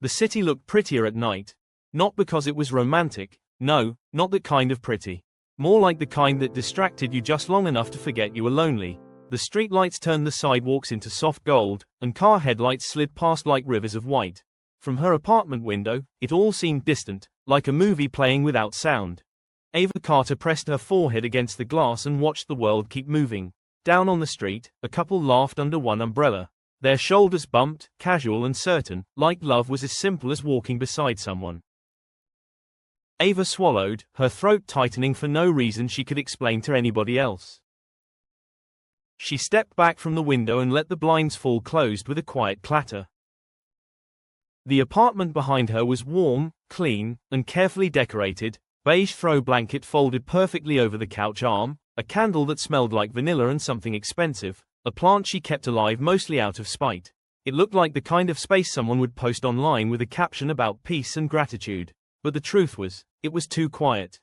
The city looked prettier at night. Not because it was romantic, no, not that kind of pretty. More like the kind that distracted you just long enough to forget you were lonely. The streetlights turned the sidewalks into soft gold, and car headlights slid past like rivers of white. From her apartment window, it all seemed distant, like a movie playing without sound. Ava Carter pressed her forehead against the glass and watched the world keep moving. Down on the street, a couple laughed under one umbrella. Their shoulders bumped, casual and certain, like love was as simple as walking beside someone. Ava swallowed, her throat tightening for no reason she could explain to anybody else. She stepped back from the window and let the blinds fall closed with a quiet clatter. The apartment behind her was warm, clean, and carefully decorated. Beige throw blanket folded perfectly over the couch arm, a candle that smelled like vanilla and something expensive, a plant she kept alive mostly out of spite. It looked like the kind of space someone would post online with a caption about peace and gratitude. But the truth was, it was too quiet.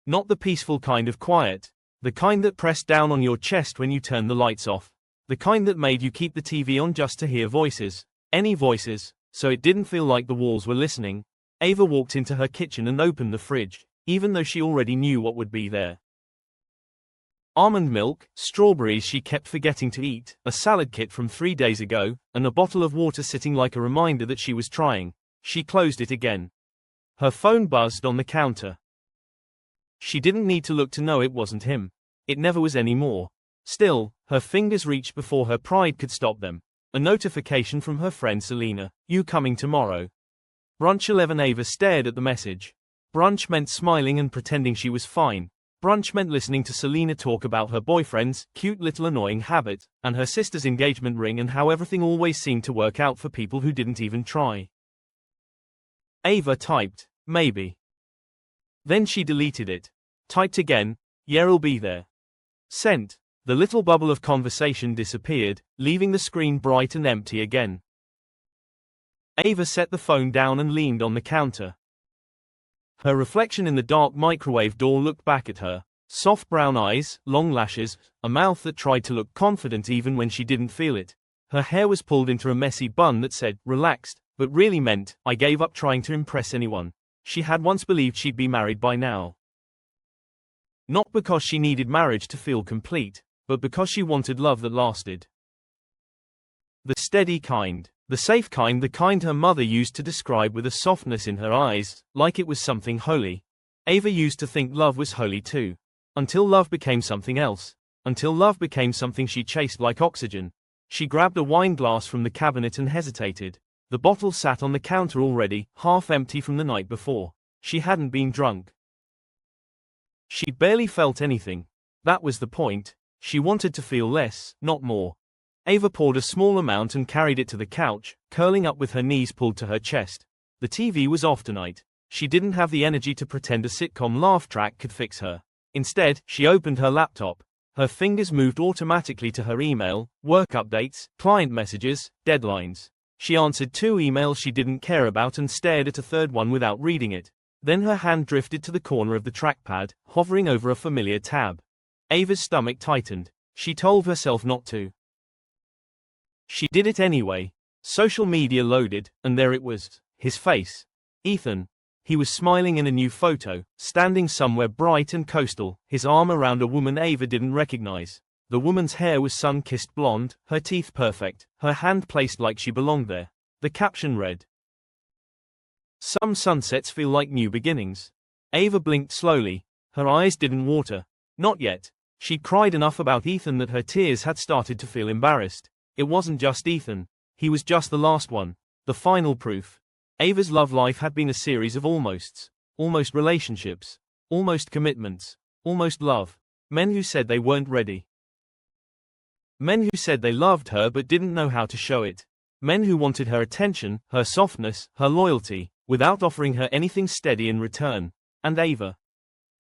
Not the peaceful kind of quiet. The kind that pressed down on your chest when you turned the lights off. The kind that made you keep the TV on just to hear voices. Any voices, so it didn't feel like the walls were listening. Ava walked into her kitchen and opened the fridge, even though she already knew what would be there. Almond milk, strawberries she kept forgetting to eat, a salad kit from 3 days ago, and a bottle of water sitting like a reminder that she was trying. She closed it again. Her phone buzzed on the counter. She didn't need to look to know it wasn't him. It never was anymore. Still, her fingers reached before her pride could stop them. A notification from her friend Selena. You coming tomorrow? Brunch 11. Ava stared at the message. Brunch meant smiling and pretending she was fine. Brunch meant listening to Selena talk about her boyfriend's cute little annoying habit, and her sister's engagement ring and how everything always seemed to work out for people who didn't even try. Ava typed, maybe. Then she deleted it. Typed again, yeah, I'll be there. Sent. The little bubble of conversation disappeared, leaving the screen bright and empty again. Ava set the phone down and leaned on the counter. Her reflection in the dark microwave door looked back at her. Soft brown eyes, long lashes, a mouth that tried to look confident even when she didn't feel it. Her hair was pulled into a messy bun that said, relaxed, but really meant, I gave up trying to impress anyone. She had once believed she'd be married by now. Not because she needed marriage to feel complete, but because she wanted love that lasted. The steady kind. The safe kind, the kind her mother used to describe with a softness in her eyes, like it was something holy. Ava used to think love was holy too. Until love became something else. Until love became something she chased like oxygen. She grabbed a wine glass from the cabinet and hesitated. The bottle sat on the counter already, half empty from the night before. She hadn't been drunk. She barely felt anything. That was the point. She wanted to feel less, not more. Ava poured a small amount and carried it to the couch, curling up with her knees pulled to her chest. The TV was off tonight. She didn't have the energy to pretend a sitcom laugh track could fix her. Instead, she opened her laptop. Her fingers moved automatically to her email, work updates, client messages, deadlines. She answered 2 emails she didn't care about and stared at a third one without reading it. Then her hand drifted to the corner of the trackpad, hovering over a familiar tab. Ava's stomach tightened. She told herself not to. She did it anyway. Social media loaded, and there it was. His face. Ethan. He was smiling in a new photo, standing somewhere bright and coastal, his arm around a woman Ava didn't recognize. The woman's hair was sun-kissed blonde, her teeth perfect, her hand placed like she belonged there. The caption read, "Some sunsets feel like new beginnings." Ava blinked slowly. Her eyes didn't water. Not yet. She'd cried enough about Ethan that her tears had started to feel embarrassed. It wasn't just Ethan. He was just the last one. The final proof. Ava's love life had been a series of almosts. Almost relationships. Almost commitments. Almost love. Men who said they weren't ready. Men who said they loved her but didn't know how to show it. Men who wanted her attention, her softness, her loyalty, without offering her anything steady in return. And Ava.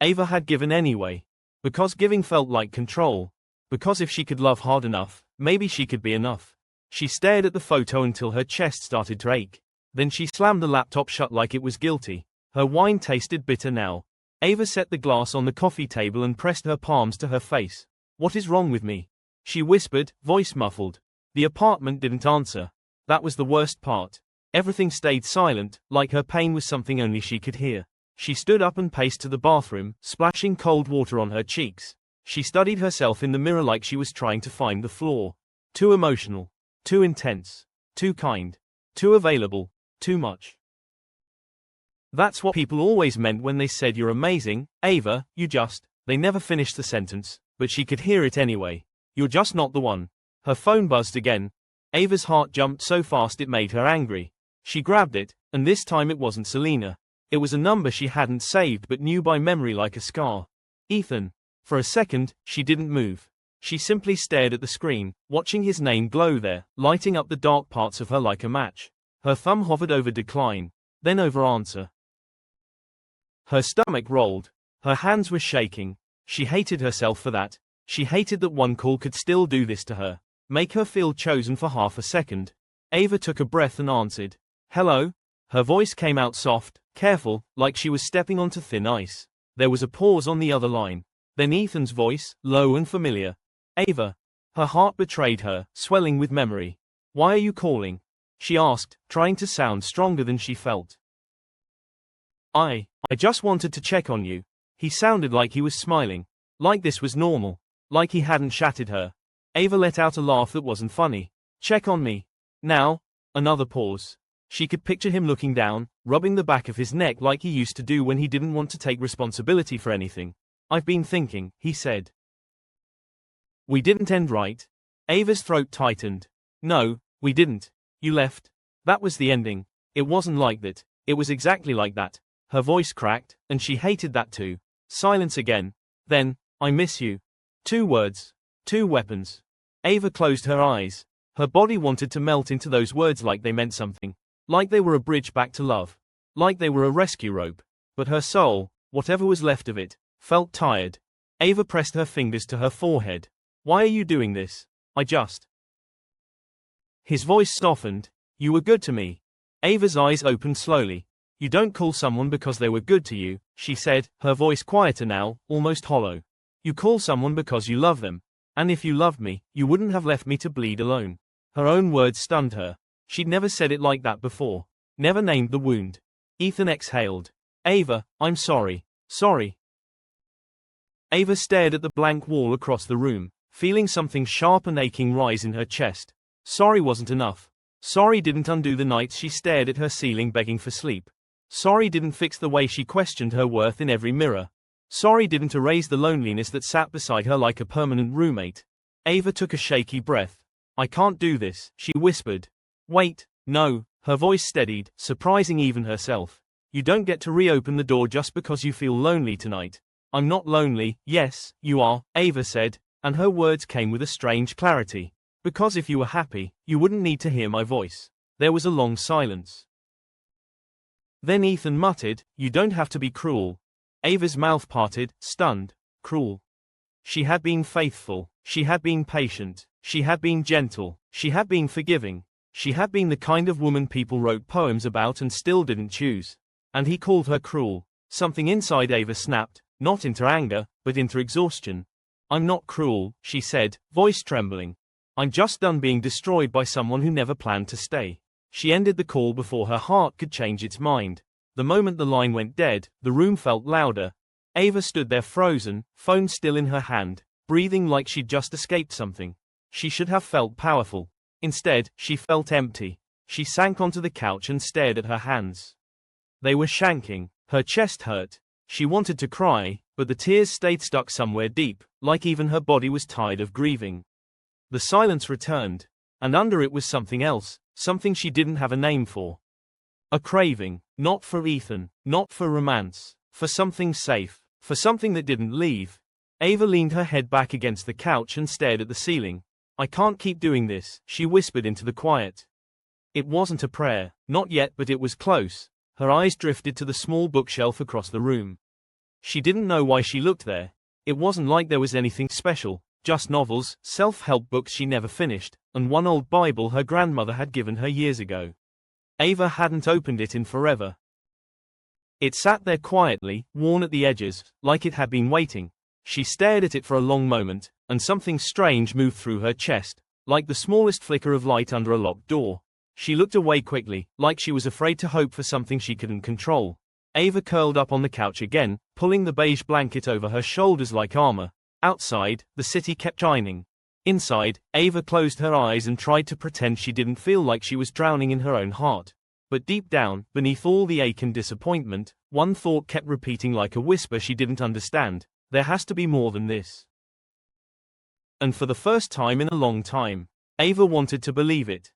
Ava had given anyway. Because giving felt like control. Because if she could love hard enough, maybe she could be enough. She stared at the photo until her chest started to ache. Then she slammed the laptop shut like it was guilty. Her wine tasted bitter now. Ava set the glass on the coffee table and pressed her palms to her face. "What is wrong with me?" she whispered, voice muffled. The apartment didn't answer. That was the worst part. Everything stayed silent, like her pain was something only she could hear. She stood up and paced to the bathroom, splashing cold water on her cheeks. She studied herself in the mirror like she was trying to find the flaw. Too emotional. Too intense. Too kind. Too available. Too much. That's what people always meant when they said you're amazing, Ava, you just. They never finished the sentence, but she could hear it anyway. You're just not the one. Her phone buzzed again. Ava's heart jumped so fast it made her angry. She grabbed it, and this time it wasn't Selena. It was a number she hadn't saved but knew by memory like a scar. Ethan. For a second, she didn't move. She simply stared at the screen, watching his name glow there, lighting up the dark parts of her like a match. Her thumb hovered over decline, then over answer. Her stomach rolled. Her hands were shaking. She hated herself for that. She hated that one call could still do this to her, make her feel chosen for half a second. Ava took a breath and answered. Hello? Her voice came out soft, careful, like she was stepping onto thin ice. There was a pause on the other line. Then Ethan's voice, low and familiar. Ava. Her heart betrayed her, swelling with memory. Why are you calling? She asked, trying to sound stronger than she felt. I just wanted to check on you. He sounded like he was smiling. Like this was normal. Like he hadn't shattered her. Ava let out a laugh that wasn't funny. Check on me. Now? Another pause. She could picture him looking down, rubbing the back of his neck like he used to do when he didn't want to take responsibility for anything. I've been thinking, he said. We didn't end right. Ava's throat tightened. No, we didn't. You left. That was the ending. It wasn't like that. It was exactly like that. Her voice cracked, and she hated that too. Silence again. Then, I miss you. 2 words. 2 weapons. Ava closed her eyes. Her body wanted to melt into those words like they meant something. Like they were a bridge back to love. Like they were a rescue rope. But her soul, whatever was left of it, felt tired. Ava pressed her fingers to her forehead. Why are you doing this? I just. His voice softened. You were good to me. Ava's eyes opened slowly. You don't call someone because they were good to you, she said, her voice quieter now, almost hollow. You call someone because you love them. And if you loved me, you wouldn't have left me to bleed alone. Her own words stunned her. She'd never said it like that before. Never named the wound. Ethan exhaled. Ava, I'm sorry. Sorry. Ava stared at the blank wall across the room, feeling something sharp and aching rise in her chest. Sorry wasn't enough. Sorry didn't undo the nights she stared at her ceiling begging for sleep. Sorry didn't fix the way she questioned her worth in every mirror. Sorry didn't erase the loneliness that sat beside her like a permanent roommate. Ava took a shaky breath. I can't do this, she whispered. Wait, no, her voice steadied, surprising even herself. You don't get to reopen the door just because you feel lonely tonight. I'm not lonely, yes, you are, Ava said, and her words came with a strange clarity. Because if you were happy, you wouldn't need to hear my voice. There was a long silence. Then Ethan muttered, you don't have to be cruel. Ava's mouth parted, stunned. Cruel. She had been faithful. She had been patient. She had been gentle. She had been forgiving. She had been the kind of woman people wrote poems about and still didn't choose. And he called her cruel. Something inside Ava snapped, not into anger, but into exhaustion. I'm not cruel, she said, voice trembling. I'm just done being destroyed by someone who never planned to stay. She ended the call before her heart could change its mind. The moment the line went dead, the room felt louder. Ava stood there frozen, phone still in her hand, breathing like she'd just escaped something. She should have felt powerful. Instead, she felt empty. She sank onto the couch and stared at her hands. They were shanking. Her chest hurt. She wanted to cry, but the tears stayed stuck somewhere deep, like even her body was tired of grieving. The silence returned, and under it was something else, something she didn't have a name for. A craving, not for Ethan, not for romance, for something safe, for something that didn't leave. Ava leaned her head back against the couch and stared at the ceiling. I can't keep doing this, she whispered into the quiet. It wasn't a prayer, not yet, but it was close. Her eyes drifted to the small bookshelf across the room. She didn't know why she looked there. It wasn't like there was anything special, just novels, self-help books she never finished, and one old Bible her grandmother had given her years ago. Ava hadn't opened it in forever. It sat there quietly, worn at the edges, like it had been waiting. She stared at it for a long moment, and something strange moved through her chest, like the smallest flicker of light under a locked door. She looked away quickly, like she was afraid to hope for something she couldn't control. Ava curled up on the couch again, pulling the beige blanket over her shoulders like armor. Outside, the city kept shining. Inside, Ava closed her eyes and tried to pretend she didn't feel like she was drowning in her own heart. But deep down, beneath all the ache and disappointment, one thought kept repeating like a whisper she didn't understand: there has to be more than this. And for the first time in a long time, Ava wanted to believe it.